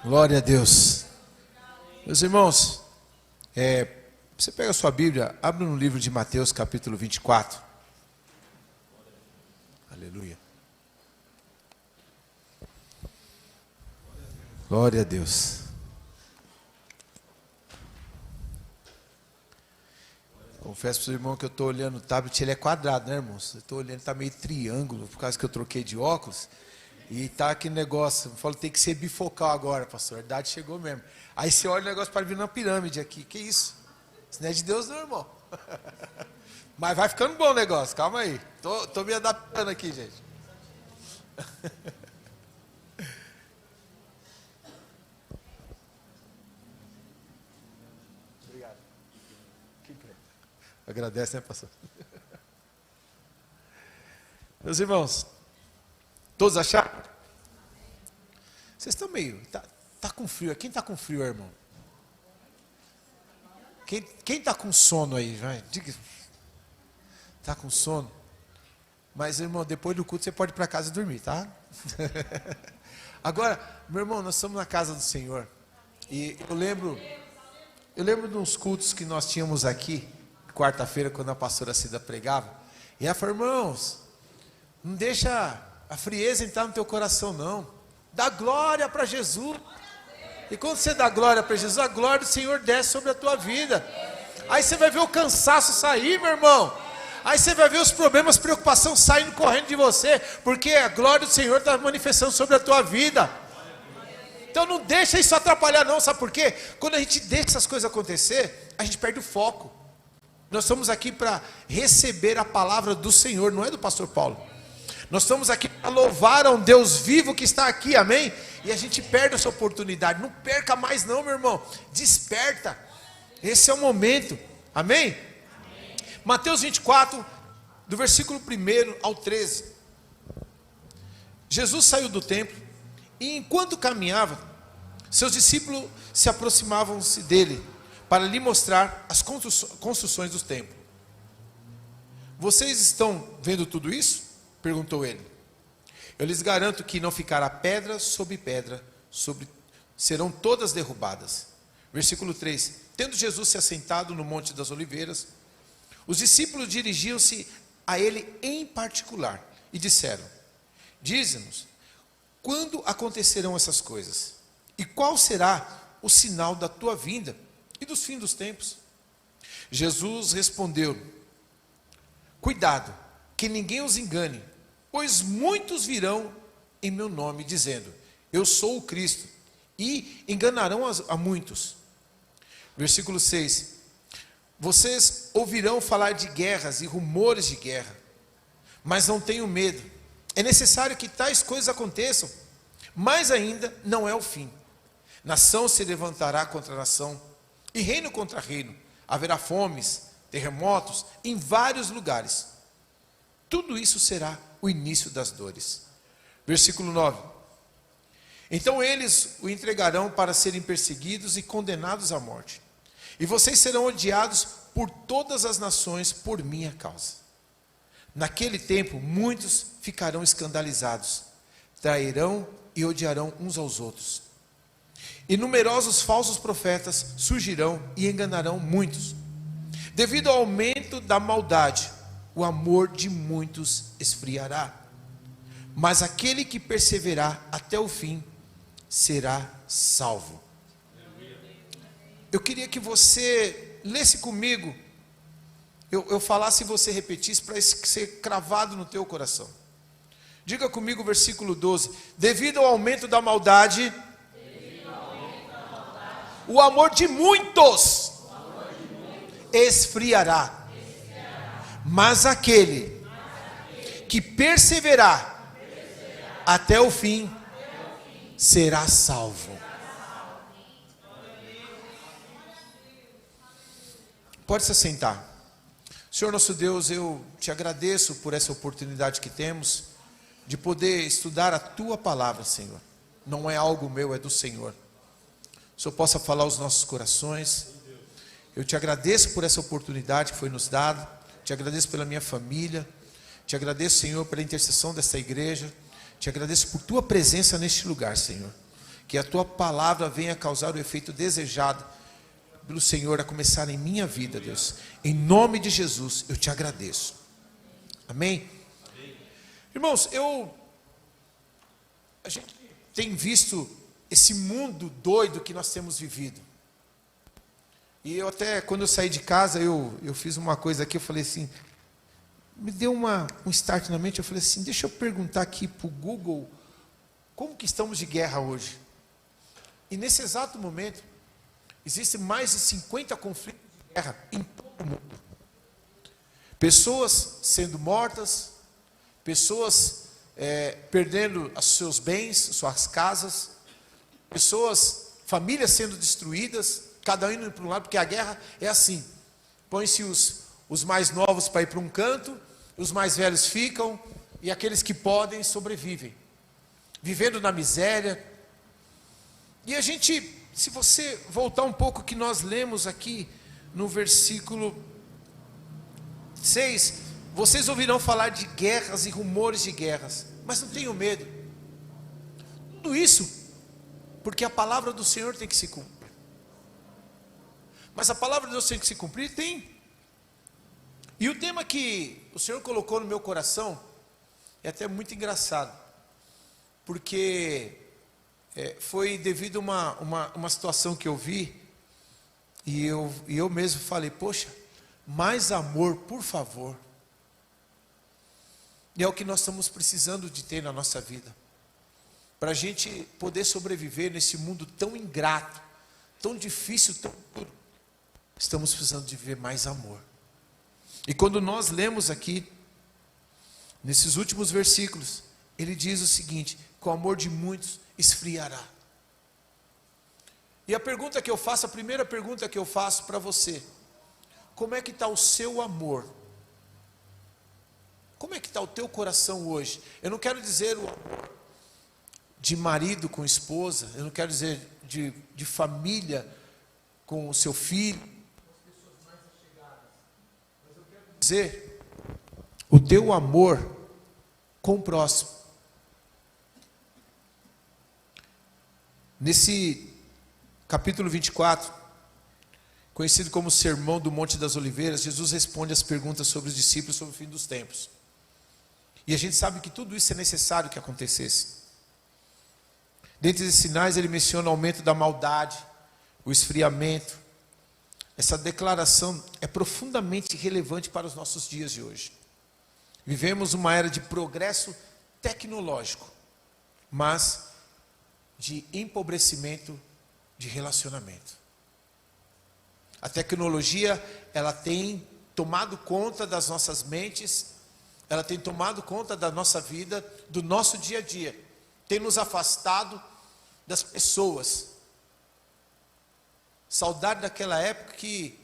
Glória a Deus. Meus irmãos, você pega a sua Bíblia, abre no livro de Mateus capítulo 24. Aleluia. Glória a Deus. Confesso para o seu irmão que eu estou olhando o tablet, ele é quadrado, né, irmãos? Eu estou olhando, está meio triângulo, por causa que eu troquei de óculos. E tá aquele negócio, eu falo, tem que ser bifocal agora, pastor, a idade chegou mesmo. Aí você olha o negócio para vir uma pirâmide aqui, que isso? Isso não é de Deus não, irmão. Mas vai ficando bom o negócio, calma aí. Tô me adaptando aqui, gente. Obrigado. Agradece, né, pastor? Meus irmãos, todos acharam? Vocês estão meio... Tá com frio. Quem está com frio, irmão? Quem está com sono aí? Vai, diga. Está com sono? Mas, irmão, depois do culto você pode ir para casa e dormir, tá? Agora, meu irmão, nós estamos na casa do Senhor. E eu lembro de uns cultos que nós tínhamos aqui, quarta-feira, quando a pastora Cida pregava. E ela falou, irmãos, não deixa a frieza entrar no teu coração, não. Dá glória para Jesus. E quando você dá glória para Jesus, a glória do Senhor desce sobre a tua vida. Aí você vai ver o cansaço sair, meu irmão. Aí você vai ver os problemas, preocupação saindo correndo de você, porque a glória do Senhor está manifestando sobre a tua vida. Então não deixa isso atrapalhar não, sabe por quê? Quando a gente deixa essas coisas acontecer, a gente perde o foco. Nós estamos aqui para receber a palavra do Senhor, não é do pastor Paulo. Nós estamos aqui para louvar a um Deus vivo que está aqui, amém? E a gente perde essa oportunidade. Não perca mais não, meu irmão. Desperta. Esse é o momento, amém? Amém. Mateus 24, do versículo 1 ao 13. Jesus saiu do templo e enquanto caminhava, seus discípulos se aproximavam-se dele para lhe mostrar as construções do templo. Vocês estão vendo tudo isso? Perguntou ele. Eu lhes garanto que não ficará pedra, serão todas derrubadas. Versículo 3. Tendo Jesus se assentado no Monte das Oliveiras, os discípulos dirigiam-se a ele em particular e disseram, dize-nos, quando acontecerão essas coisas? E qual será o sinal da tua vinda e dos fins dos tempos? Jesus respondeu, cuidado, que ninguém os engane, pois muitos virão em meu nome, dizendo, eu sou o Cristo, e enganarão a muitos. Versículo 6, vocês ouvirão falar de guerras e rumores de guerra, mas não tenham medo, é necessário que tais coisas aconteçam, mas ainda não é o fim. Nação se levantará contra nação, e reino contra reino, haverá fomes, terremotos, em vários lugares. Tudo isso será o início das dores. Versículo 9. Então eles o entregarão para serem perseguidos e condenados à morte. E vocês serão odiados por todas as nações por minha causa. Naquele tempo, muitos ficarão escandalizados, trairão e odiarão uns aos outros. E numerosos falsos profetas surgirão e enganarão muitos. Devido ao aumento da maldade, o amor de muitos esfriará. Mas aquele que perseverar até o fim será salvo. Eu queria que você lesse comigo, eu falasse e você repetisse para ser cravado no teu coração. Diga comigo o versículo 12. Devido ao aumento da maldade, o amor de muitos esfriará. Mas aquele que perseverar até o fim será salvo. Pode se sentar. Senhor nosso Deus, eu te agradeço por essa oportunidade que temos de poder estudar a tua palavra, Senhor. Não é algo meu, é do Senhor. O Senhor possa falar aos nossos corações. Eu te agradeço por essa oportunidade que foi nos dada. Te agradeço pela minha família. Te agradeço, Senhor, pela intercessão desta igreja. Te agradeço por tua presença neste lugar, Senhor. Que a tua palavra venha causar o efeito desejado pelo Senhor a começar em minha vida, Deus. Em nome de Jesus, eu te agradeço. Amém? Irmãos, a gente tem visto esse mundo doido que nós temos vivido. E eu até, quando eu saí de casa, eu fiz uma coisa aqui, eu falei assim, me deu um start na mente, eu falei assim, deixa eu perguntar aqui para o Google, como que estamos de guerra hoje? E nesse exato momento, existem mais de 50 conflitos de guerra em todo o mundo. Pessoas sendo mortas, pessoas perdendo os seus bens, suas casas, pessoas, famílias sendo destruídas, cada um indo para um lado, porque a guerra é assim, põe-se os mais novos para ir para um canto, os mais velhos ficam, e aqueles que podem sobrevivem, vivendo na miséria. E a gente, se você voltar um pouco que nós lemos aqui no versículo 6, vocês ouvirão falar de guerras e rumores de guerras, mas não tenham medo. Tudo isso porque a palavra do Senhor tem que se cumprir. Mas a palavra de Deus tem que se cumprir? Tem. E o tema que o Senhor colocou no meu coração é até muito engraçado, porque foi devido a uma situação que eu vi, e eu mesmo falei, poxa, mais amor, por favor. E é o que nós estamos precisando de ter na nossa vida, para a gente poder sobreviver nesse mundo tão ingrato, tão difícil, tão duro. Estamos precisando de viver mais amor. E quando nós lemos aqui, nesses últimos versículos, ele diz o seguinte, que o amor de muitos esfriará. E a pergunta que eu faço, a primeira pergunta que eu faço para você, como é que está o seu amor? Como é que está o teu coração hoje? Eu não quero dizer o amor de marido com esposa, eu não quero dizer de família com o seu filho, com as pessoas mais allegadas, mas eu quero dizer o teu amor com o próximo. Nesse capítulo 24, conhecido como Sermão do Monte das Oliveiras, Jesus responde as perguntas sobre os discípulos sobre o fim dos tempos. E a gente sabe que tudo isso é necessário que acontecesse. Dentre esses sinais, ele menciona o aumento da maldade, o esfriamento. Essa declaração é profundamente relevante para os nossos dias de hoje. Vivemos uma era de progresso tecnológico, mas de empobrecimento de relacionamento. A tecnologia, ela tem tomado conta das nossas mentes, ela tem tomado conta da nossa vida, do nosso dia a dia, tem nos afastado das pessoas. Saudade daquela época que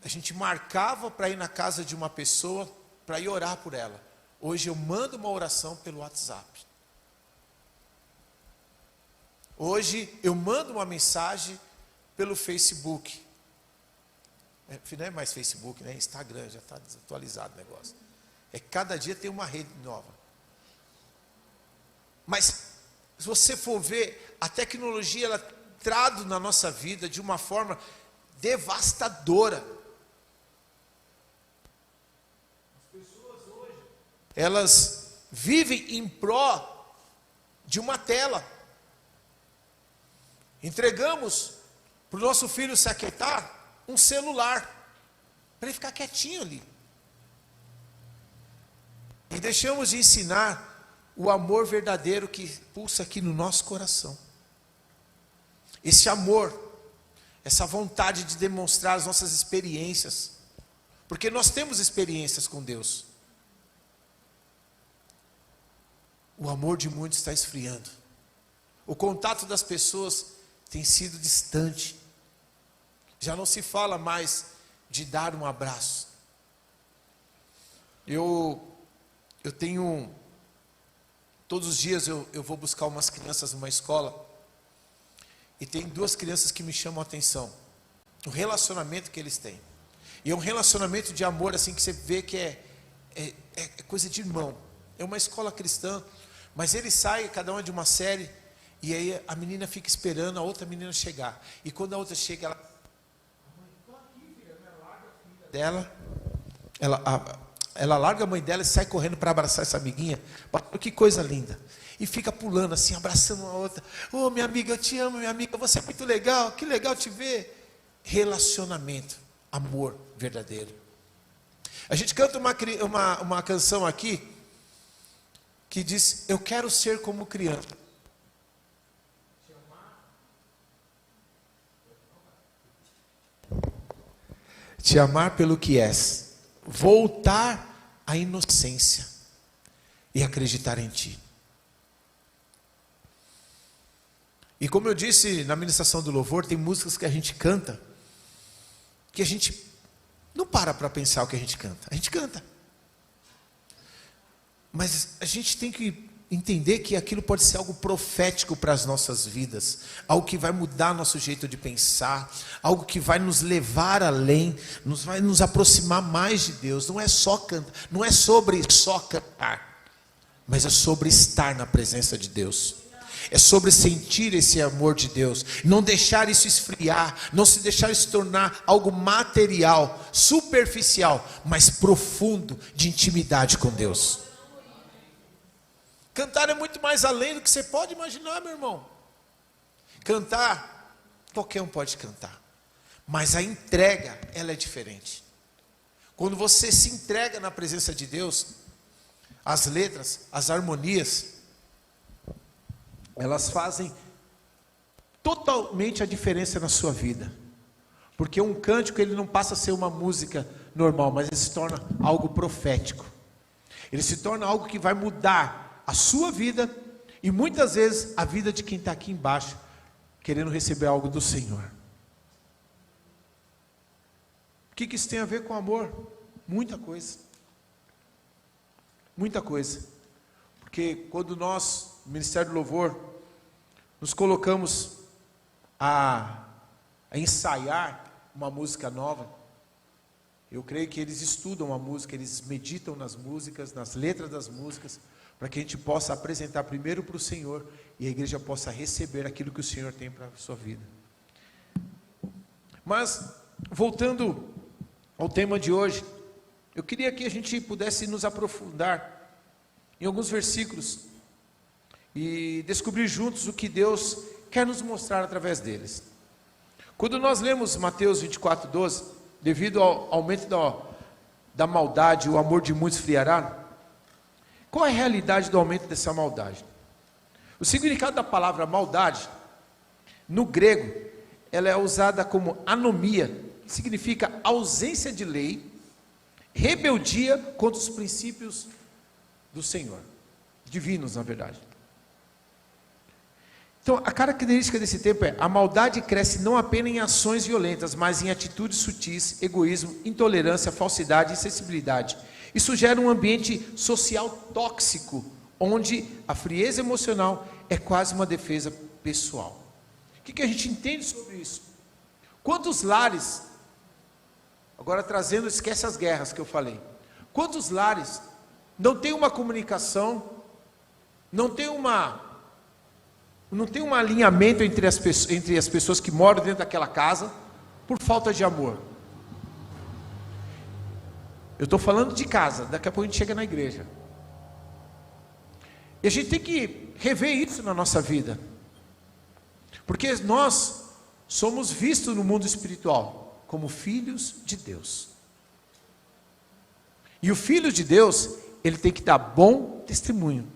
a gente marcava para ir na casa de uma pessoa, para ir orar por ela. Hoje eu mando uma oração pelo WhatsApp. Hoje eu mando uma mensagem pelo Facebook. Não é mais Facebook, né? Instagram, já está desatualizado o negócio. Cada dia tem uma rede nova. Mas, se você for ver, a tecnologia, ela tem entrado na nossa vida de uma forma devastadora. As pessoas hoje, elas vivem em pró de uma tela. Entregamos para o nosso filho se aquietar um celular, para ele ficar quietinho ali. E deixamos de ensinar o amor verdadeiro que pulsa aqui no nosso coração. Esse amor, essa vontade de demonstrar as nossas experiências, porque nós temos experiências com Deus. O amor de muitos está esfriando. O contato das pessoas tem sido distante. Já não se fala mais de dar um abraço. Eu tenho, todos os dias eu vou buscar umas crianças numa escola, e tem duas crianças que me chamam a atenção, o relacionamento que eles têm, e é um relacionamento de amor assim, que você vê que é coisa de irmão, é uma escola cristã, mas eles saem, cada uma de uma série, E aí a menina fica esperando a outra menina chegar. E quando a outra chega, ela larga a mãe dela e sai correndo para abraçar essa amiguinha. Que coisa linda. E fica pulando assim, abraçando uma outra. Oh, minha amiga, eu te amo, minha amiga, você é muito legal, que legal te ver. Relacionamento, amor verdadeiro. A gente canta uma canção aqui que diz: eu quero ser como criança. Te amar pelo que és, voltar à inocência e acreditar em ti. E como eu disse na ministração do louvor, tem músicas que a gente canta, que a gente não para pensar o que a gente canta. A gente canta. Mas a gente tem que entender que aquilo pode ser algo profético para as nossas vidas, algo que vai mudar nosso jeito de pensar, algo que vai nos levar além, vai nos aproximar mais de Deus. Não é só cantar, não é sobre só cantar, mas é sobre estar na presença de Deus. É sobre sentir esse amor de Deus, não deixar isso esfriar, não se deixar isso tornar algo material, superficial, mas profundo, de intimidade com Deus. Cantar é muito mais além do que você pode imaginar, meu irmão. Cantar, qualquer um pode cantar, mas a entrega, ela é diferente. Quando você se entrega na presença de Deus, as letras, as harmonias, elas fazem totalmente a diferença na sua vida. Porque um cântico, ele não passa a ser uma música normal, mas ele se torna algo profético. Ele se torna algo que vai mudar a sua vida e muitas vezes a vida de quem está aqui embaixo, querendo receber algo do Senhor. O que isso tem a ver com amor? Muita coisa. Muita coisa. Porque quando nós, no Ministério do Louvor, nos colocamos a ensaiar uma música nova, eu creio que eles estudam a música, eles meditam nas músicas, nas letras das músicas, para que a gente possa apresentar primeiro para o Senhor e a igreja possa receber aquilo que o Senhor tem para a sua vida. Mas, voltando ao tema de hoje, eu queria que a gente pudesse nos aprofundar em alguns versículos e descobrir juntos o que Deus quer nos mostrar através deles. Quando nós lemos Mateus 24:12, devido ao aumento da maldade, o amor de muitos esfriará. Qual é a realidade do aumento dessa maldade? O significado da palavra maldade, no grego, ela é usada como anomia, que significa ausência de lei, rebeldia contra os princípios do Senhor, divinos na verdade. Então, a característica desse tempo é: a maldade cresce não apenas em ações violentas, mas em atitudes sutis, egoísmo, intolerância, falsidade e insensibilidade. Isso gera um ambiente social tóxico, onde a frieza emocional é quase uma defesa pessoal. O que a gente entende sobre isso? Quantos lares, agora trazendo, esquece as guerras que eu falei, quantos lares não tem uma comunicação, não tem um alinhamento entre as pessoas que moram dentro daquela casa, por falta de amor? Eu estou falando de casa, daqui a pouco a gente chega na igreja. E a gente tem que rever isso na nossa vida. Porque nós somos vistos no mundo espiritual como filhos de Deus. E o filho de Deus, ele tem que dar bom testemunho.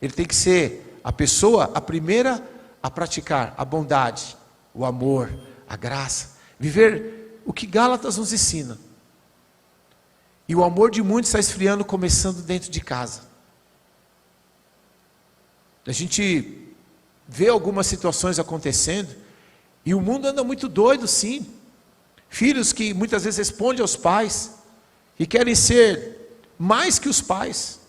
Ele tem que ser a pessoa, a primeira a praticar a bondade, o amor, a graça. Viver o que Gálatas nos ensina. E o amor de muitos está esfriando, começando dentro de casa. A gente vê algumas situações acontecendo, e o mundo anda muito doido, sim. Filhos que muitas vezes respondem aos pais, e querem ser mais que os pais.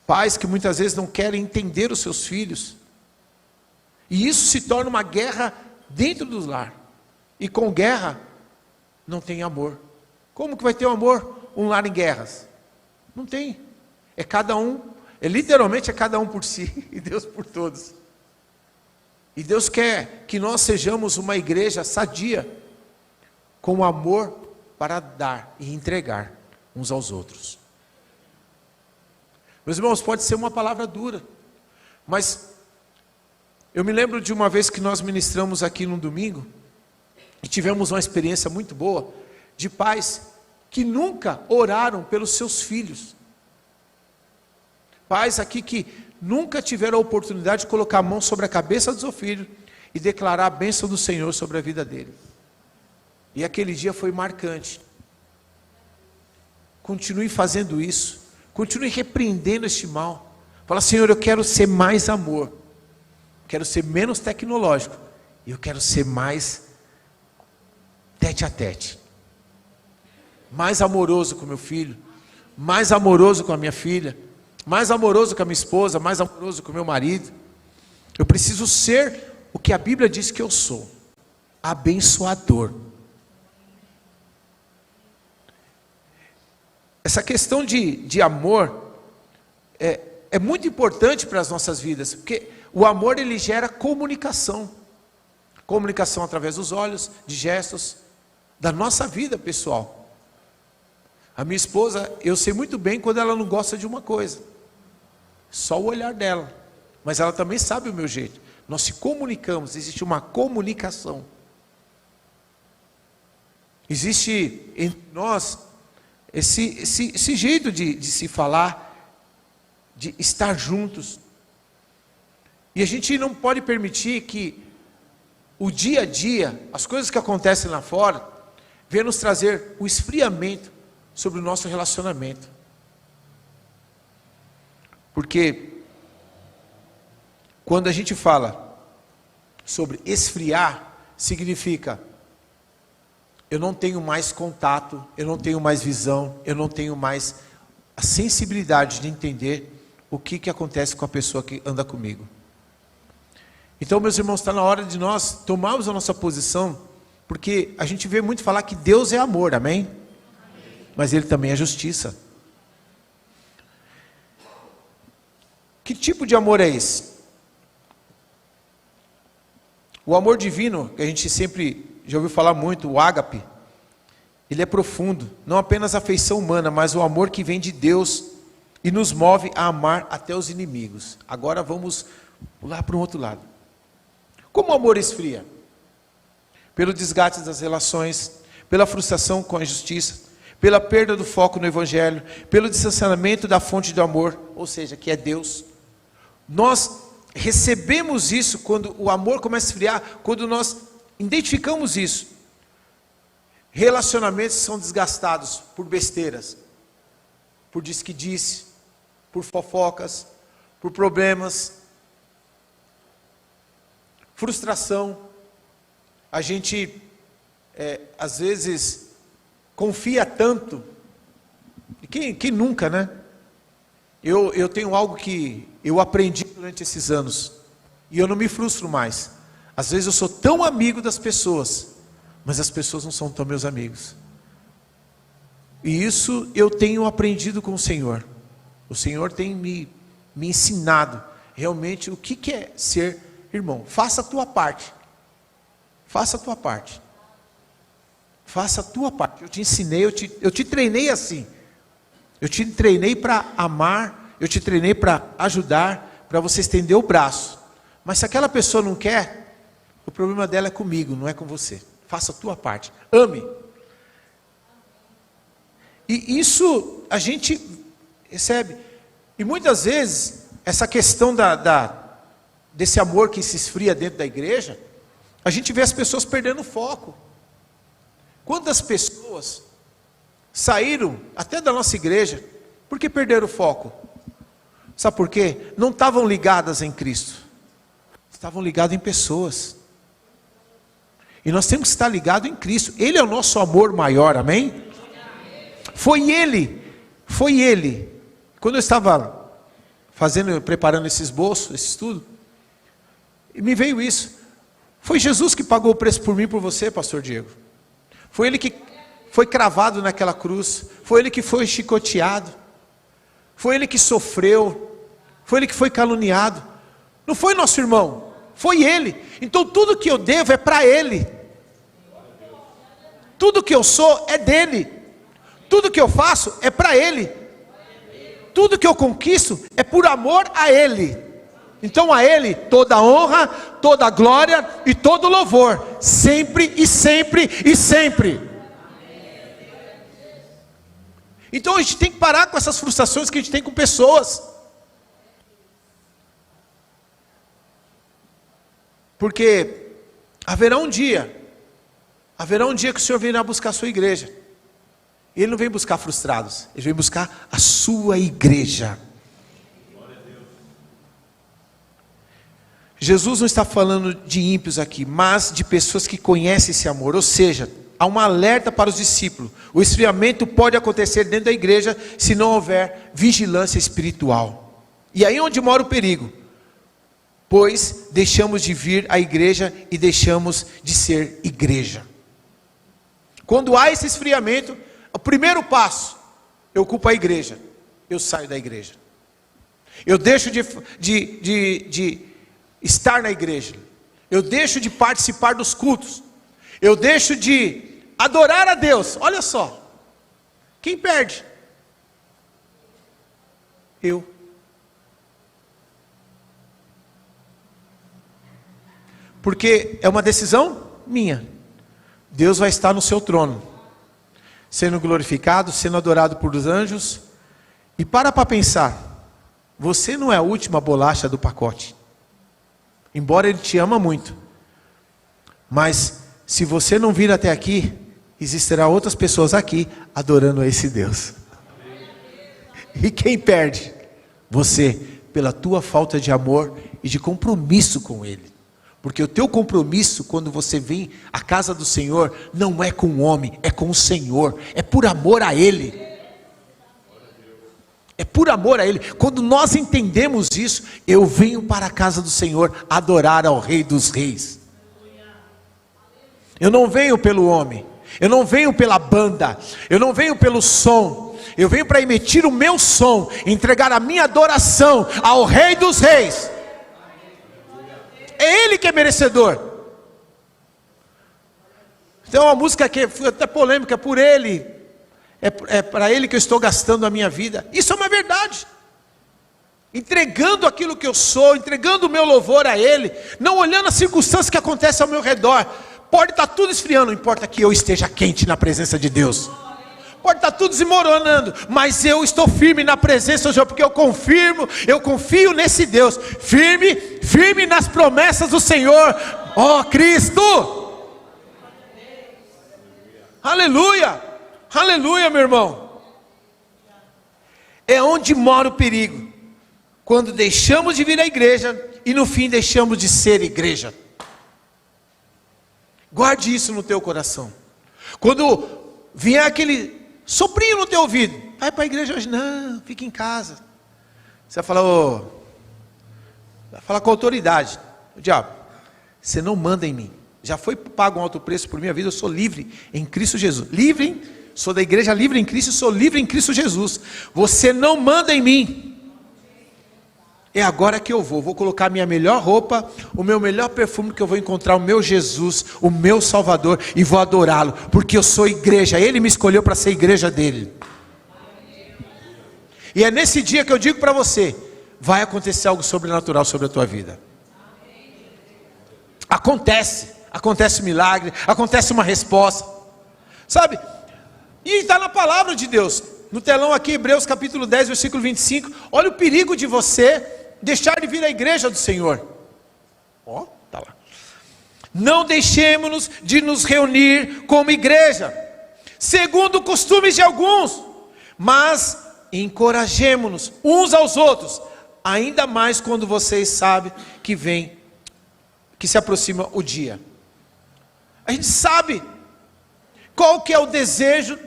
Pais que muitas vezes não querem entender os seus filhos. E isso se torna uma guerra dentro do lar. E com guerra, não tem amor. Como que vai ter um amor, um lar em guerras? Não tem. É cada um Literalmente é cada um por si e Deus por todos. E Deus quer que nós sejamos uma igreja sadia, com amor para dar e entregar uns aos outros. Meus irmãos, pode ser uma palavra dura, mas eu me lembro de uma vez que nós ministramos aqui num domingo, e tivemos uma experiência muito boa, de pais que nunca oraram pelos seus filhos. Pais aqui que nunca tiveram a oportunidade de colocar a mão sobre a cabeça do seu filho e declarar a bênção do Senhor sobre a vida dele. E aquele dia foi marcante. Continue fazendo isso. Continue repreendendo este mal. Fala, Senhor, eu quero ser mais amor. Quero ser menos tecnológico. E eu quero ser mais tete a tete. Mais amoroso com meu filho. Mais amoroso com a minha filha. Mais amoroso com a minha esposa. Mais amoroso com o meu marido. Eu preciso ser o que a Bíblia diz que eu sou. Abençoador. Essa questão de amor é muito importante para as nossas vidas, porque o amor ele gera comunicação. Comunicação através dos olhos, de gestos, da nossa vida pessoal. A minha esposa, eu sei muito bem quando ela não gosta de uma coisa. Só o olhar dela. Mas ela também sabe o meu jeito. Nós se comunicamos, existe uma comunicação. Existe entre nós esse jeito de se falar, de estar juntos. E a gente não pode permitir que o dia a dia, as coisas que acontecem lá fora, venham nos trazer o esfriamento sobre o nosso relacionamento. Porque quando a gente fala sobre esfriar, significa eu não tenho mais contato, eu não tenho mais visão, eu não tenho mais a sensibilidade de entender o que acontece com a pessoa que anda comigo. Então, meus irmãos, está na hora de nós tomarmos a nossa posição, porque a gente vê muito falar que Deus é amor, amém? Mas Ele também é justiça. Que tipo de amor é esse? O amor divino, que a gente sempre já ouviu falar muito, o ágape, ele é profundo, não apenas a afeição humana, mas o amor que vem de Deus e nos move a amar até os inimigos. Agora vamos pular para o outro lado. Como o amor esfria? Pelo desgaste das relações, pela frustração com a injustiça, pela perda do foco no Evangelho, pelo distanciamento da fonte do amor, ou seja, que é Deus. Nós recebemos isso quando o amor começa a esfriar, quando nós identificamos isso. Relacionamentos são desgastados por besteiras, por diz-que-disse, por fofocas, por problemas, frustração. A gente, às vezes, confia tanto, e quem nunca, né? Eu tenho algo que eu aprendi durante esses anos, e eu não me frustro mais. Às vezes eu sou tão amigo das pessoas, mas as pessoas não são tão meus amigos. E isso eu tenho aprendido com o Senhor. O Senhor tem me ensinado realmente o que é ser irmão. Faça a tua parte. Faça a tua parte. Faça a tua parte. Eu te ensinei, eu te treinei assim. Eu te treinei para amar, eu te treinei para ajudar, para você estender o braço. Mas se aquela pessoa não quer, o problema dela é comigo, não é com você. Faça a tua parte. Ame. E isso a gente recebe. E muitas vezes, essa questão desse amor que se esfria dentro da igreja, a gente vê as pessoas perdendo o foco. Quantas pessoas saíram até da nossa igreja, porque perderam o foco? Sabe por quê? Não estavam ligadas em Cristo. Estavam ligadas em pessoas. E nós temos que estar ligados em Cristo. Ele é o nosso amor maior, amém? Foi Ele. Quando eu estava preparando esse esboço, esse estudo, e me veio isso. Foi Jesus que pagou o preço por mim e por você, pastor Diego. Foi Ele que foi cravado naquela cruz. Foi Ele que foi chicoteado. Foi Ele que sofreu. Foi ele que foi caluniado. Não foi nosso irmão, foi ele. Então tudo que eu devo é para ele. Tudo que eu sou é dele. Tudo que eu faço é para ele. Tudo que eu conquisto é por amor a ele. Então a ele toda honra, toda glória e todo louvor, sempre e sempre e sempre. Então a gente tem que parar com essas frustrações que a gente tem com pessoas. Porque haverá um dia que o Senhor virá buscar a sua igreja. E Ele não vem buscar frustrados, Ele vem buscar a sua igreja. Jesus não está falando de ímpios aqui, mas de pessoas que conhecem esse amor. Ou seja, há um alerta para os discípulos. O esfriamento pode acontecer dentro da igreja se não houver vigilância espiritual. E aí é onde mora o perigo. Pois deixamos de vir à igreja e deixamos de ser igreja. Quando há esse esfriamento, o primeiro passo, eu ocupo a igreja, eu saio da igreja. Eu deixo de estar na igreja. Eu deixo de participar dos cultos. Eu deixo de adorar a Deus. Olha só, quem perde? Eu. Porque é uma decisão minha. Deus vai estar no seu trono, sendo glorificado, sendo adorado por os anjos. E para pensar, você não é a última bolacha do pacote. Embora Ele te ama muito. Mas se você não vir até aqui, existirá outras pessoas aqui adorando a esse Deus. E quem perde? Você, pela tua falta de amor e de compromisso com Ele. Porque o teu compromisso, quando você vem à casa do Senhor, não é com o homem, é com o Senhor, é por amor a Ele. É por amor a Ele. Quando nós entendemos isso, eu venho para a casa do Senhor adorar ao Rei dos Reis. Eu não venho pelo homem, eu não venho pela banda, eu não venho pelo som, eu venho para emitir o meu som, entregar a minha adoração ao Rei dos Reis. É Ele que é merecedor. Tem uma música que foi até polêmica, por Ele, é para Ele que eu estou gastando a minha vida. Isso é uma verdade. Entregando aquilo que eu sou, entregando o meu louvor a Ele, não olhando as circunstâncias que acontecem ao meu redor. Pode estar tudo esfriando, não importa que eu esteja quente na presença de Deus. Pode estar tudo desmoronando, mas eu estou firme na presença do Senhor, porque eu confio nesse Deus, firme nas promessas do Senhor, ó Cristo. Aleluia, aleluia, meu irmão. É onde mora o perigo, quando deixamos de vir à igreja, e no fim deixamos de ser igreja. Guarde isso no teu coração. Quando vier aquele soprinho no teu ouvido, vai para a igreja hoje, não, fica em casa. Você vai falar, vai falar com autoridade. O diabo, você não manda em mim. Já foi pago um alto preço por minha vida, eu sou livre em Cristo Jesus. Livre, sou da igreja livre em Cristo, sou livre em Cristo Jesus. Você não manda em mim. É agora que eu vou colocar a minha melhor roupa, o meu melhor perfume, que eu vou encontrar o meu Jesus, o meu Salvador, e vou adorá-lo, porque eu sou igreja, Ele me escolheu para ser igreja dEle. E é nesse dia que eu digo para você, vai acontecer algo sobrenatural sobre a tua vida. Acontece um milagre, acontece uma resposta, sabe? E está na palavra de Deus, no telão aqui, Hebreus capítulo 10, versículo 25, olha o perigo de você deixar de vir à igreja do Senhor. Tá lá. Não deixemos de nos reunir como igreja, segundo costumes de alguns, mas encorajemo-nos uns aos outros, ainda mais quando vocês sabem que se aproxima o dia. A gente sabe qual que é o desejo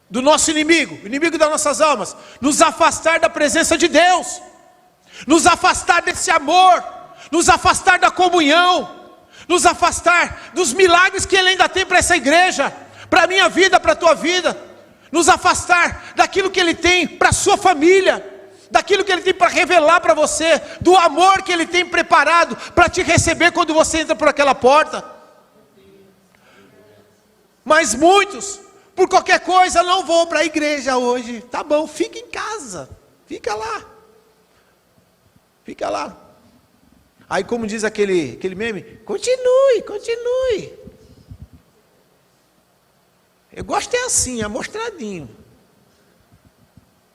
do nosso inimigo, o inimigo das nossas almas, nos afastar da presença de Deus, nos afastar desse amor, nos afastar da comunhão, nos afastar dos milagres que Ele ainda tem para essa igreja, para a minha vida, para a tua vida, nos afastar daquilo que Ele tem para a sua família, daquilo que Ele tem para revelar para você, do amor que Ele tem preparado para te receber quando você entra por aquela porta. Mas muitos, por qualquer coisa, não vou para a igreja hoje. Tá bom, fica em casa, fica lá. Fica lá. Aí como diz aquele meme, continue. Eu gosto é assim, amostradinho.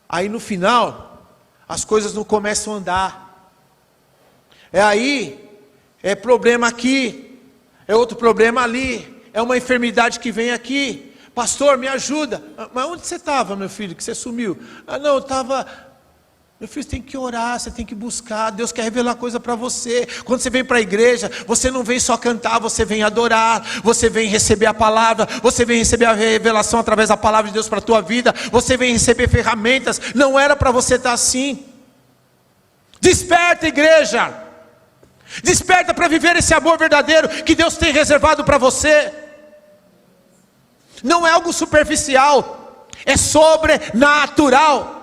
Aí no final, as coisas não começam a andar. É problema aqui, é outro problema ali, é uma enfermidade que vem aqui. Pastor, me ajuda. Mas onde você estava, meu filho, que você sumiu? Não, eu estava... Meu filho, você tem que orar, você tem que buscar, Deus quer revelar coisa para você. Quando você vem para a igreja, você não vem só cantar, você vem adorar, você vem receber a palavra, você vem receber a revelação através da palavra de Deus para a tua vida, você vem receber ferramentas. Não era para você estar assim. Desperta, igreja, desperta para viver esse amor verdadeiro que Deus tem reservado para você. Não é algo superficial, é sobrenatural.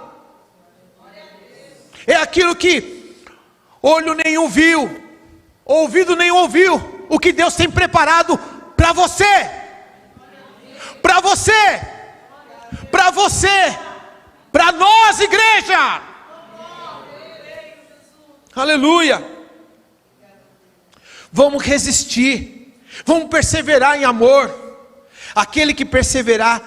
É aquilo que olho nenhum viu, ouvido nenhum ouviu, o que Deus tem preparado para você, para você, para você, para nós, igreja. Aleluia. Vamos resistir, vamos perseverar em amor. Aquele que perseverar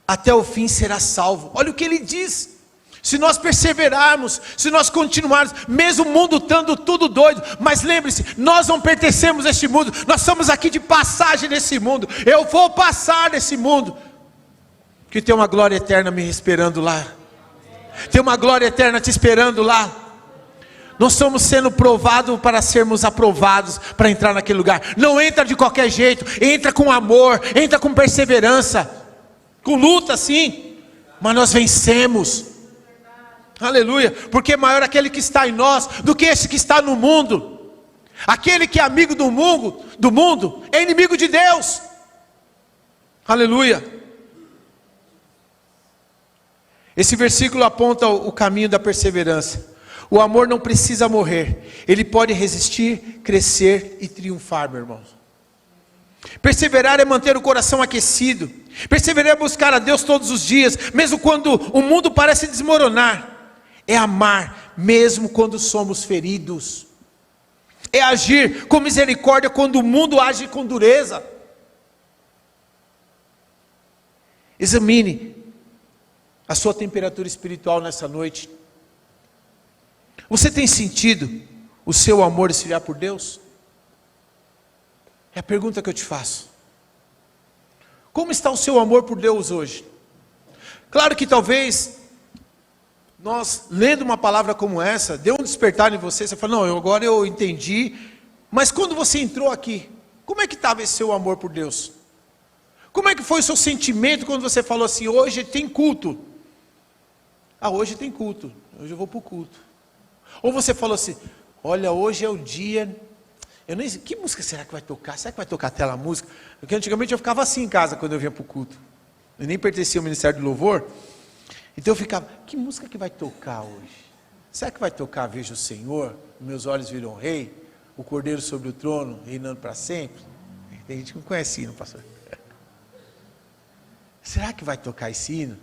até o fim será salvo. Olha o que ele diz. Se nós perseverarmos, se nós continuarmos, mesmo o mundo estando tudo doido, mas lembre-se, nós não pertencemos a este mundo, nós estamos aqui de passagem nesse mundo. Eu vou passar nesse mundo, que tem uma glória eterna me esperando lá, tem uma glória eterna te esperando lá. Nós estamos sendo provados para sermos aprovados, para entrar naquele lugar. Não entra de qualquer jeito, entra com amor, entra com perseverança, com luta sim, mas nós vencemos. Aleluia, porque maior aquele que está em nós do que esse que está no mundo. Aquele que é amigo do mundo é inimigo de Deus. Aleluia. Esse versículo aponta o caminho da perseverança. O amor não precisa morrer, ele pode resistir, crescer e triunfar, meu irmão. Perseverar é manter o coração aquecido. Perseverar é buscar a Deus todos os dias, mesmo quando o mundo parece desmoronar. É amar, mesmo quando somos feridos. É agir com misericórdia quando o mundo age com dureza. Examine a sua temperatura espiritual nessa noite. Você tem sentido o seu amor esfriar por Deus? É a pergunta que eu te faço. Como está o seu amor por Deus hoje? Claro que talvez nós, lendo uma palavra como essa, deu um despertar em você, você fala, não, agora eu entendi, mas quando você entrou aqui, como é que estava esse seu amor por Deus? Como é que foi o seu sentimento quando você falou assim, hoje tem culto? Hoje tem culto, hoje eu vou para o culto. Ou você falou assim, olha, hoje é o dia, que música será que vai tocar? Será que vai tocar aquela música? Porque antigamente eu ficava assim em casa quando eu vinha para o culto, eu nem pertencia ao Ministério do Louvor. Então eu ficava, que música que vai tocar hoje? Será que vai tocar Veja o Senhor, meus olhos viram o Rei, o Cordeiro sobre o trono, reinando para sempre? Tem gente que não conhece hino, pastor. Será que vai tocar esse hino?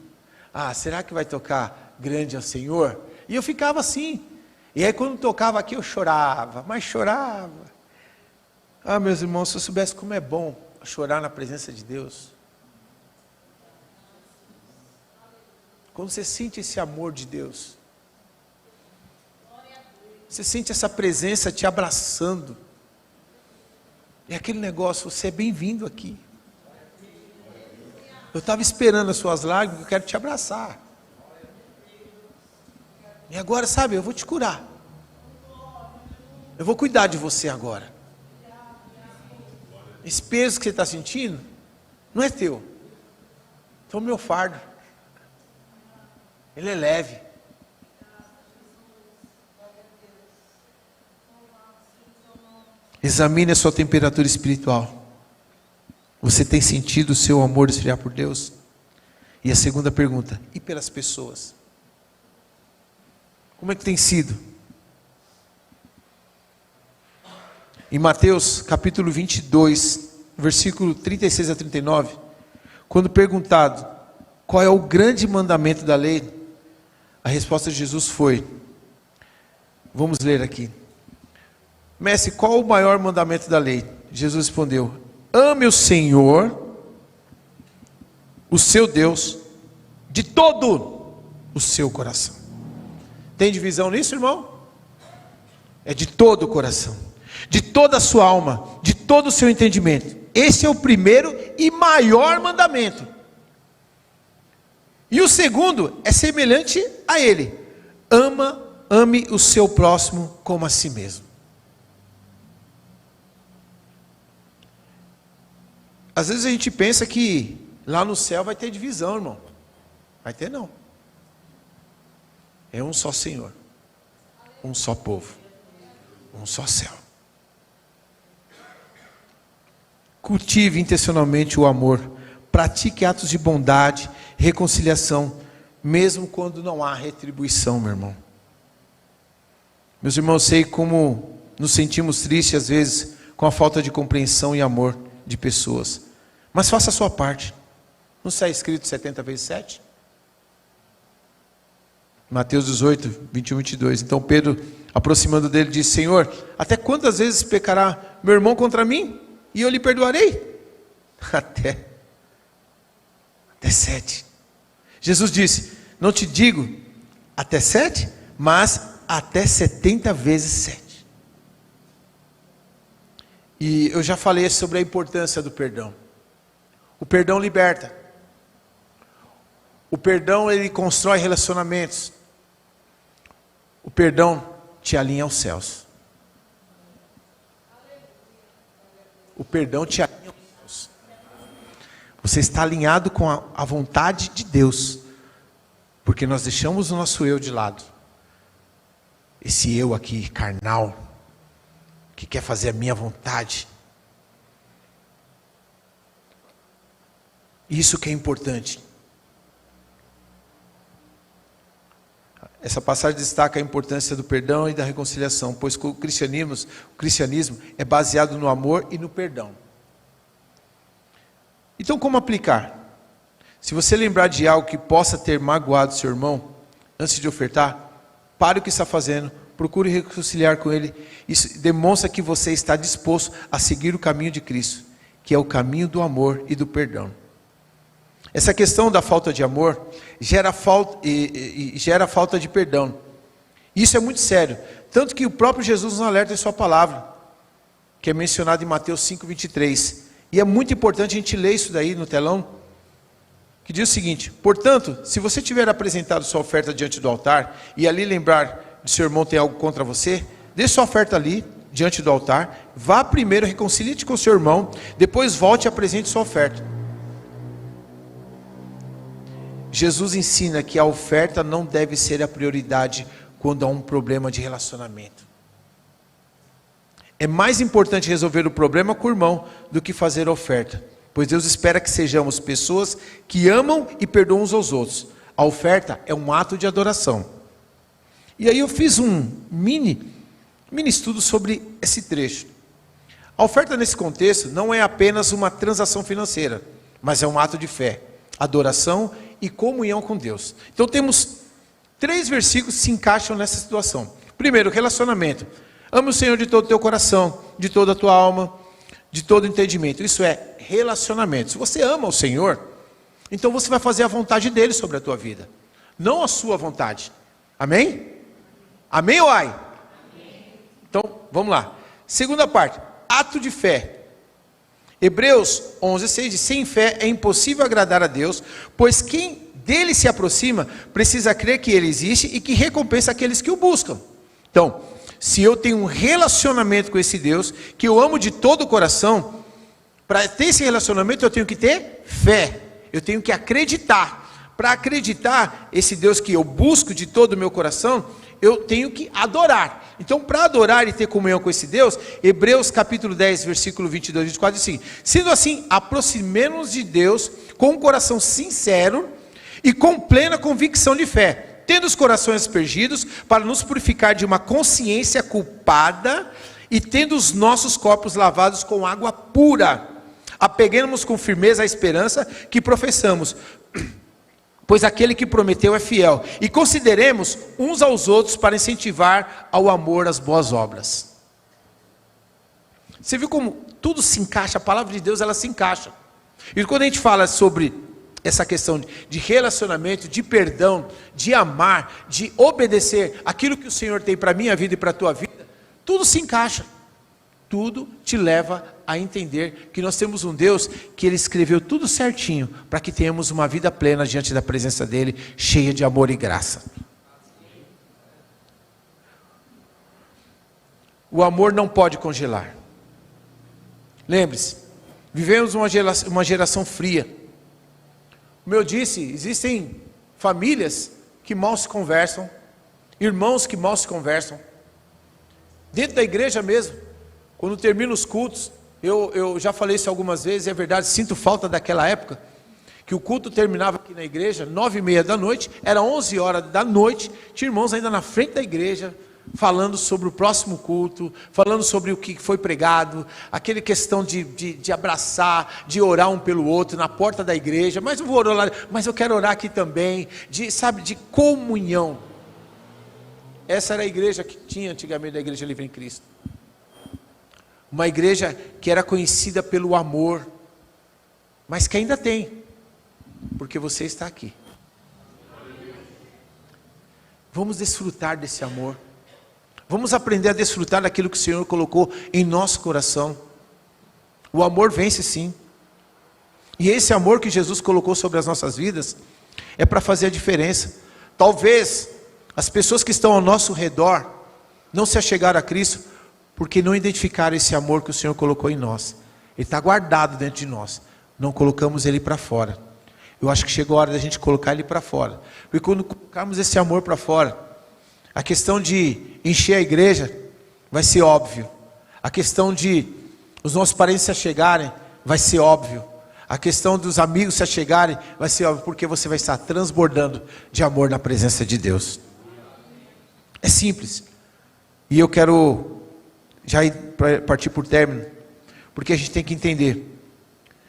Será que vai tocar Grande é o Senhor? E eu ficava assim. E aí quando tocava aqui eu chorava, mas chorava. Meus irmãos, se eu soubesse como é bom chorar na presença de Deus. Quando você sente esse amor de Deus, você sente essa presença te abraçando, é aquele negócio, você é bem-vindo aqui. Eu estava esperando as suas lágrimas, eu quero te abraçar. E agora, sabe, eu vou te curar. Eu vou cuidar de você agora. Esse peso que você está sentindo, não é teu. Então, o meu fardo. Ele é leve. Examine a sua temperatura espiritual. Você tem sentido o seu amor esfriar por Deus? E a segunda pergunta, e pelas pessoas? Como é que tem sido? Em Mateus capítulo 22, versículo 36 a 39, quando perguntado qual é o grande mandamento da lei, a resposta de Jesus foi, vamos ler aqui. Mestre, qual o maior mandamento da lei? Jesus respondeu, ame o Senhor, o seu Deus, de todo o seu coração. Tem divisão nisso, irmão? É de todo o coração, de toda a sua alma, de todo o seu entendimento. Esse é o primeiro e maior mandamento. E o segundo é semelhante a ele. Ame o seu próximo como a si mesmo. Às vezes a gente pensa que lá no céu vai ter divisão, irmão. Vai ter não. É um só Senhor, um só povo, um só céu. Cultive intencionalmente o amor, pratique atos de bondade, reconciliação, mesmo quando não há retribuição, meu irmão. Meus irmãos, sei como nos sentimos tristes às vezes com a falta de compreensão e amor de pessoas, mas faça a sua parte. Não está escrito 70 vezes 7? Mateus 18, 21 e 22. Então Pedro, aproximando dele, disse, Senhor, até quantas vezes pecará meu irmão contra mim? E eu lhe perdoarei? Até 7. Jesus disse, não te digo até 7, mas até 70 vezes 7. E eu já falei sobre a importância do perdão. O perdão liberta. O perdão, ele constrói relacionamentos. O perdão te alinha aos céus. O perdão te alinha aos céus. Você está alinhado com a vontade de Deus. Porque nós deixamos o nosso eu de lado. Esse eu aqui, carnal, que quer fazer a minha vontade. Isso que é importante. Essa passagem destaca a importância do perdão e da reconciliação, pois o cristianismo é baseado no amor e no perdão. Então, como aplicar? Se você lembrar de algo que possa ter magoado seu irmão, antes de ofertar, pare o que está fazendo, procure reconciliar com ele. Isso demonstra que você está disposto a seguir o caminho de Cristo, que é o caminho do amor e do perdão. Essa questão da falta de amor gera falta de perdão. Isso é muito sério. Tanto que o próprio Jesus nos alerta em sua palavra, que é mencionado em Mateus 5:23. E é muito importante a gente ler isso daí no telão, que diz o seguinte: portanto, se você tiver apresentado sua oferta diante do altar, e ali lembrar de seu irmão tem algo contra você, dê sua oferta ali, diante do altar, vá primeiro, reconcilie-te com seu irmão, depois volte e apresente sua oferta. Jesus ensina que a oferta não deve ser a prioridade quando há um problema de relacionamento. É mais importante resolver o problema com o irmão do que fazer a oferta, pois Deus espera que sejamos pessoas que amam e perdoam uns aos outros. A oferta é um ato de adoração. E aí eu fiz um mini estudo sobre esse trecho. A oferta nesse contexto não é apenas uma transação financeira, mas é um ato de fé, adoração e comunhão com Deus. Então temos 3 versículos que se encaixam nessa situação. Primeiro, relacionamento. Ame o Senhor de todo o teu coração, de toda a tua alma, de todo o entendimento. Isso é relacionamento. Se você ama o Senhor, então você vai fazer a vontade dele sobre a tua vida, não a sua vontade. Amém? Amém ou ai? Amém. Então, vamos lá. Segunda parte, ato de fé. Hebreus 11:6 diz, sem fé é impossível agradar a Deus, pois quem dele se aproxima precisa crer que ele existe e que recompensa aqueles que o buscam. Então, se eu tenho um relacionamento com esse Deus, que eu amo de todo o coração, para ter esse relacionamento eu tenho que ter fé, eu tenho que acreditar. Para acreditar esse Deus que eu busco de todo o meu coração, eu tenho que adorar. Então, para adorar e ter comunhão com esse Deus, Hebreus capítulo 10, versículo 22 e 24 diz assim: sendo assim, aproximemo-nos de Deus com um coração sincero e com plena convicção de fé, tendo os corações aspergidos, para nos purificar de uma consciência culpada, e tendo os nossos corpos lavados com água pura, apeguemos com firmeza a esperança que professamos, pois aquele que prometeu é fiel, e consideremos uns aos outros para incentivar ao amor às boas obras. Você viu como tudo se encaixa, a palavra de Deus ela se encaixa. E quando a gente fala sobre essa questão de relacionamento, de perdão, de amar, de obedecer aquilo que o Senhor tem para a minha vida e para a tua vida, tudo se encaixa. Tudo te leva a entender que nós temos um Deus que Ele escreveu tudo certinho para que tenhamos uma vida plena diante da presença dEle, cheia de amor e graça. O amor não pode congelar. Lembre-se, vivemos uma geração fria. Como eu disse, existem famílias que mal se conversam, irmãos que mal se conversam. Dentro da igreja mesmo, quando termina os cultos, eu já falei isso algumas vezes, é verdade, sinto falta daquela época, que o culto terminava aqui na igreja, 9h30 da noite, era 11 horas da noite, tinha irmãos ainda na frente da igreja, falando sobre o próximo culto, falando sobre o que foi pregado, aquele questão de abraçar, de orar um pelo outro, na porta da igreja, mas eu vou orar, mas eu quero orar aqui também, de comunhão. Essa era a igreja que tinha antigamente, a Igreja Livre em Cristo. Uma igreja que era conhecida pelo amor, mas que ainda tem, porque você está aqui. Vamos desfrutar desse amor. Vamos aprender a desfrutar daquilo que o Senhor colocou em nosso coração. O amor vence sim. E esse amor que Jesus colocou sobre as nossas vidas é para fazer a diferença. Talvez as pessoas que estão ao nosso redor não se achegaram a Cristo porque não identificaram esse amor que o Senhor colocou em nós. Ele está guardado dentro de nós. Não colocamos ele para fora. Eu acho que chegou a hora da gente colocar ele para fora. Porque quando colocarmos esse amor para fora, a questão de encher a igreja vai ser óbvio. A questão de os nossos parentes se achegarem vai ser óbvio. A questão dos amigos se achegarem vai ser óbvio, porque você vai estar transbordando de amor na presença de Deus. É simples. E eu quero já partir por término, porque a gente tem que entender,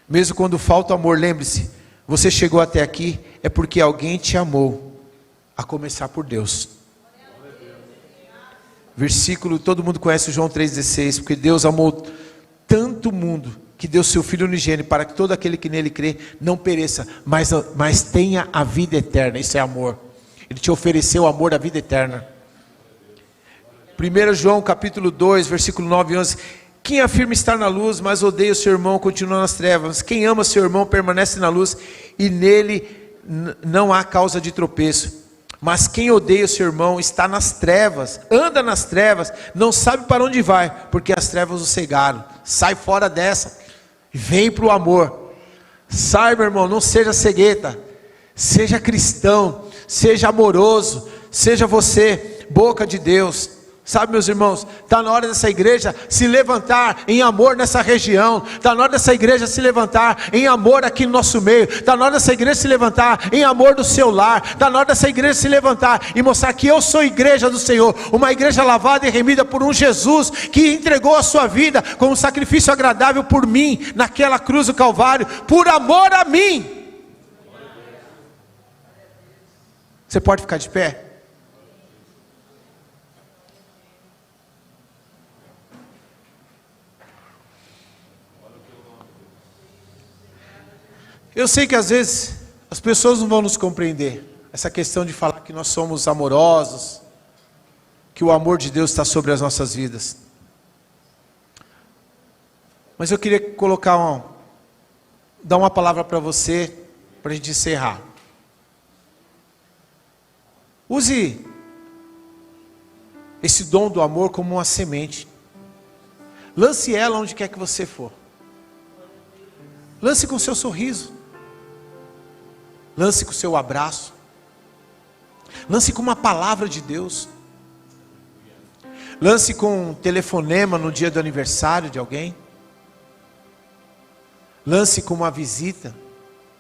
mesmo quando falta amor, lembre-se, você chegou até aqui, é porque alguém te amou, a começar por Deus. Versículo, todo mundo conhece o João 3,16, porque Deus amou tanto o mundo, que deu seu Filho unigênito, para que todo aquele que nele crê, não pereça, mas tenha a vida eterna. Isso é amor. Ele te ofereceu o amor da vida eterna. 1 João capítulo 2, versículo 9 e 11. Quem afirma estar na luz, mas odeia o seu irmão, continua nas trevas. Quem ama seu irmão permanece na luz, e nele não há causa de tropeço. Mas quem odeia o seu irmão está nas trevas, anda nas trevas, não sabe para onde vai, porque as trevas o cegaram. Sai fora dessa, vem para o amor. Sai, meu irmão, não seja cegueta, seja cristão, seja amoroso, seja você, boca de Deus. Sabe, meus irmãos, está na hora dessa igreja se levantar em amor nessa região, está na hora dessa igreja se levantar em amor aqui no nosso meio, está na hora dessa igreja se levantar em amor do seu lar, está na hora dessa igreja se levantar e mostrar que eu sou igreja do Senhor, uma igreja lavada e remida por um Jesus que entregou a sua vida como um sacrifício agradável por mim, naquela cruz do Calvário, por amor a mim. Você pode ficar de pé? Eu sei que às vezes as pessoas não vão nos compreender, essa questão de falar que nós somos amorosos, que o amor de Deus está sobre as nossas vidas. Mas eu queria dar uma palavra para você, para a gente encerrar. Use esse dom do amor como uma semente. Lance ela onde quer que você for. Lance com o seu sorriso. Lance com o seu abraço. Lance com uma palavra de Deus. Lance com um telefonema no dia do aniversário de alguém. Lance com uma visita.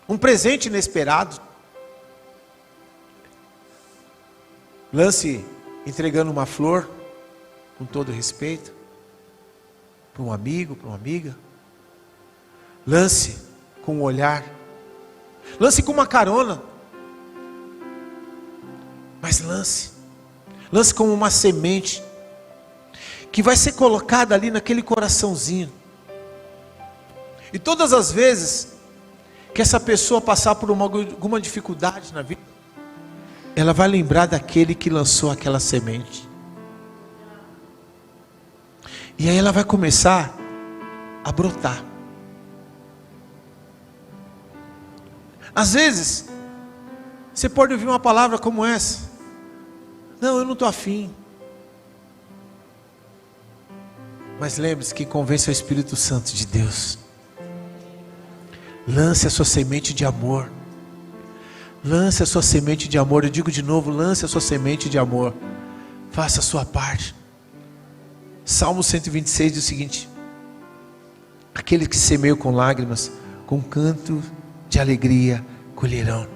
Um presente inesperado. Lance entregando uma flor, com todo respeito, para um amigo, para uma amiga. Lance com um olhar. Lance com uma carona. Mas lance. Lance como uma semente que vai ser colocada ali naquele coraçãozinho. E todas as vezes que essa pessoa passar por alguma dificuldade na vida, ela vai lembrar daquele que lançou aquela semente. E aí ela vai começar a brotar. Às vezes, você pode ouvir uma palavra como essa: não, eu não estou afim. Mas lembre-se que convence o Espírito Santo de Deus. Lance a sua semente de amor. Lance a sua semente de amor. Eu digo de novo, lance a sua semente de amor. Faça a sua parte. Salmo 126 diz o seguinte: aquele que semeia com lágrimas, com canto de alegria colherão.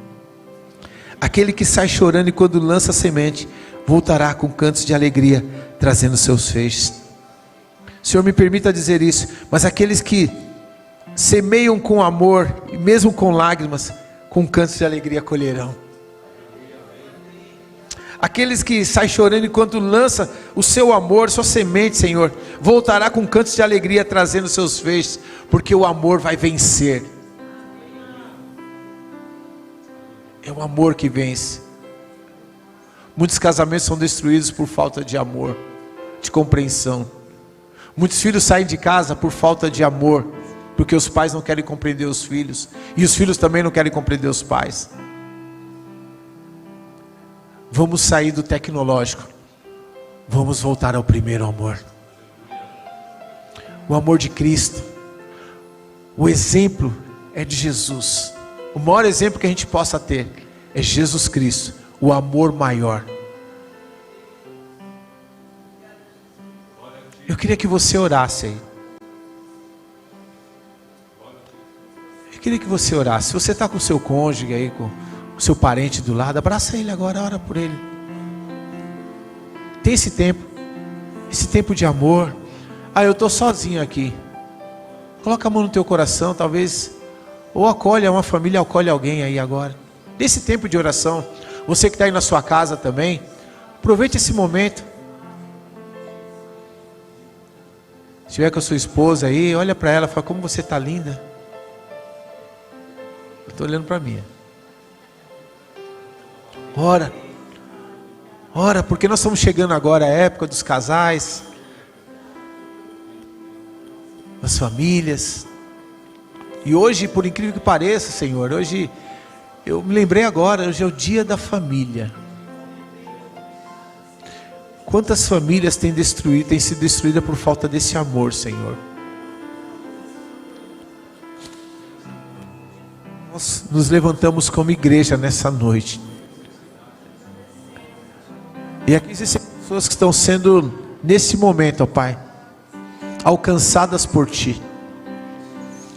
Aquele que sai chorando e quando lança a semente, voltará com cantos de alegria, trazendo seus feixes. Senhor, me permita dizer isso, mas aqueles que semeiam com amor, e mesmo com lágrimas, com cantos de alegria colherão. Aqueles que saem chorando enquanto lança o seu amor, sua semente, Senhor, voltará com cantos de alegria, trazendo seus feixes, porque o amor vai vencer. É o amor que vence. Muitos casamentos são destruídos por falta de amor, de compreensão. Muitos filhos saem de casa por falta de amor, porque os pais não querem compreender os filhos, e os filhos também não querem compreender os pais. Vamos sair do tecnológico, vamos voltar ao primeiro amor, o amor de Cristo. O exemplo é de Jesus. O maior exemplo que a gente possa ter é Jesus Cristo, o amor maior. Eu queria que você orasse aí. Eu queria que você orasse. Se você está com o seu cônjuge aí, com o seu parente do lado, abraça ele agora, ora por ele. Tem esse tempo de amor. Ah, eu estou sozinho aqui. Coloca a mão no teu coração, talvez, ou acolhe uma família, acolhe alguém aí agora. Desse tempo de oração. Você que está aí na sua casa também, aproveite esse momento. Se estiver com a sua esposa aí, olha para ela e fala: como você está linda. Eu estou olhando para mim. Ora, porque nós estamos chegando agora à época dos casais, das famílias. E hoje, por incrível que pareça, Senhor, hoje eu me lembrei agora, hoje é o dia da família. Quantas famílias têm sido destruídas por falta desse amor, Senhor? Nós nos levantamos como igreja nessa noite. E aqui existem pessoas que estão sendo, nesse momento, ó Pai, alcançadas por Ti.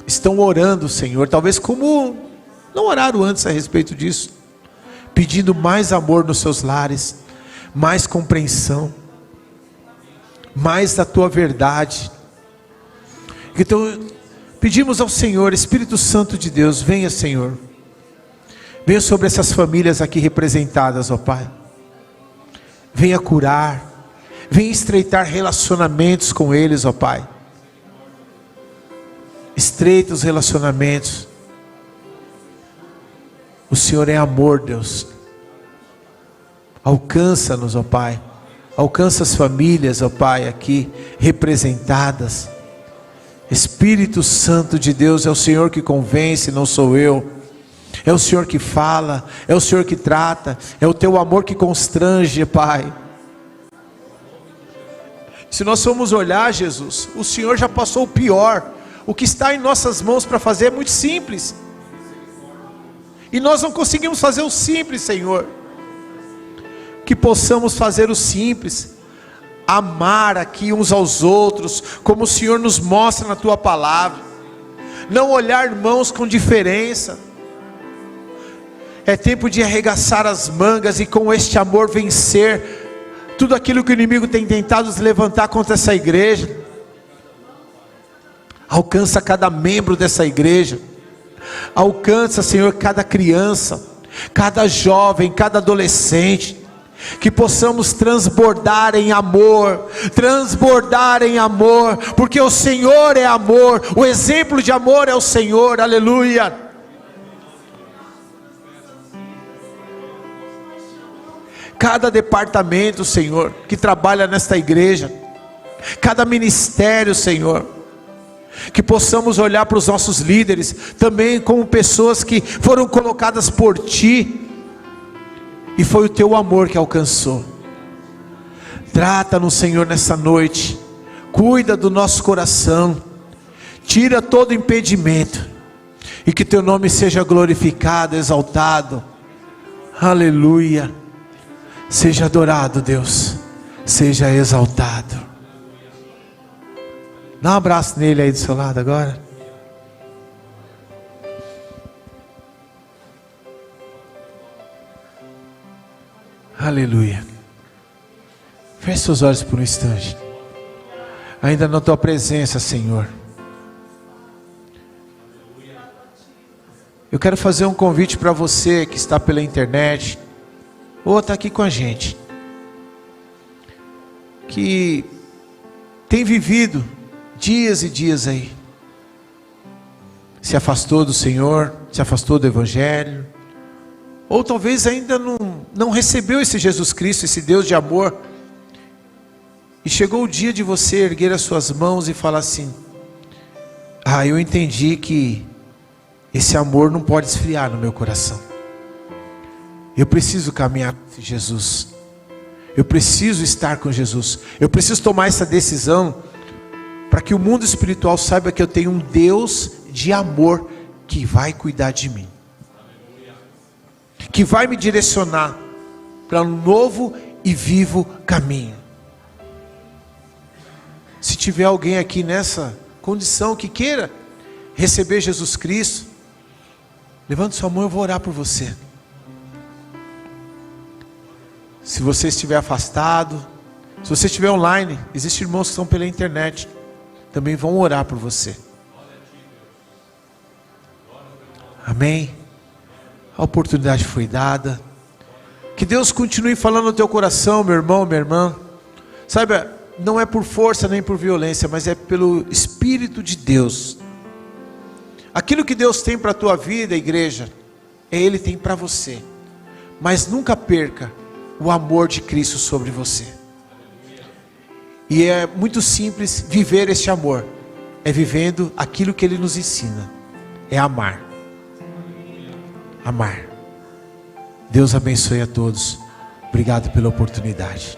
Estão orando, Senhor, talvez como não oraram antes a respeito disso, pedindo mais amor nos seus lares, mais compreensão, mais da Tua verdade. Então pedimos ao Senhor, Espírito Santo de Deus, venha, Senhor, venha sobre essas famílias aqui representadas, ó Pai. Venha curar, venha estreitar relacionamentos com eles, ó Pai. Estreita os relacionamentos. O Senhor é amor, Deus. Alcança-nos, ó Pai. Alcança as famílias, ó Pai, aqui representadas. Espírito Santo de Deus, é o Senhor que convence, não sou eu. É o Senhor que fala, é o Senhor que trata, é o Teu amor que constrange, Pai. Se nós formos olhar, Jesus, o Senhor já passou o pior. O que está em nossas mãos para fazer é muito simples. E nós não conseguimos fazer o simples, Senhor. Que possamos fazer o simples. Amar aqui uns aos outros, como o Senhor nos mostra na Tua palavra. Não olhar irmãos com diferença. É tempo de arregaçar as mangas e com este amor vencer tudo aquilo que o inimigo tem tentado se levantar contra essa igreja. Alcança cada membro dessa igreja. Alcança, Senhor, cada criança, cada jovem, cada adolescente. Que possamos transbordar em amor, porque o Senhor é amor, o exemplo de amor é o Senhor, aleluia. Cada departamento, Senhor, que trabalha nesta igreja, cada ministério, Senhor, que possamos olhar para os nossos líderes, também como pessoas que foram colocadas por Ti, e foi o Teu amor que alcançou. Trata-nos, Senhor, nessa noite, cuida do nosso coração, tira todo impedimento, e que Teu nome seja glorificado, exaltado, aleluia. Seja adorado, Deus, seja exaltado. Dá um abraço nele aí do seu lado agora. Aleluia. Feche seus olhos por um instante. Ainda na Tua presença, Senhor. Eu quero fazer um convite para você que está pela internet, ou está aqui com a gente, que tem vivido dias e dias aí, se afastou do Senhor, se afastou do Evangelho, ou talvez ainda não recebeu esse Jesus Cristo, esse Deus de amor, e chegou o dia de você erguer as suas mãos e falar assim: eu entendi que esse amor não pode esfriar no meu coração, eu preciso caminhar com Jesus, eu preciso estar com Jesus, eu preciso tomar essa decisão, para que o mundo espiritual saiba que eu tenho um Deus de amor, que vai cuidar de mim, que vai me direcionar para um novo e vivo caminho. Se tiver alguém aqui nessa condição que queira receber Jesus Cristo, levante sua mão, eu vou orar por você. Se você estiver afastado, se você estiver online, existem irmãos que estão pela internet, também vão orar por você. Amém? A oportunidade foi dada. Que Deus continue falando no teu coração, meu irmão, minha irmã. Saiba, não é por força nem por violência, mas é pelo Espírito de Deus. Aquilo que Deus tem para a tua vida, igreja, Ele tem para você. Mas nunca perca o amor de Cristo sobre você. E é muito simples viver este amor. É vivendo aquilo que Ele nos ensina. É amar. Amar. Deus abençoe a todos. Obrigado pela oportunidade.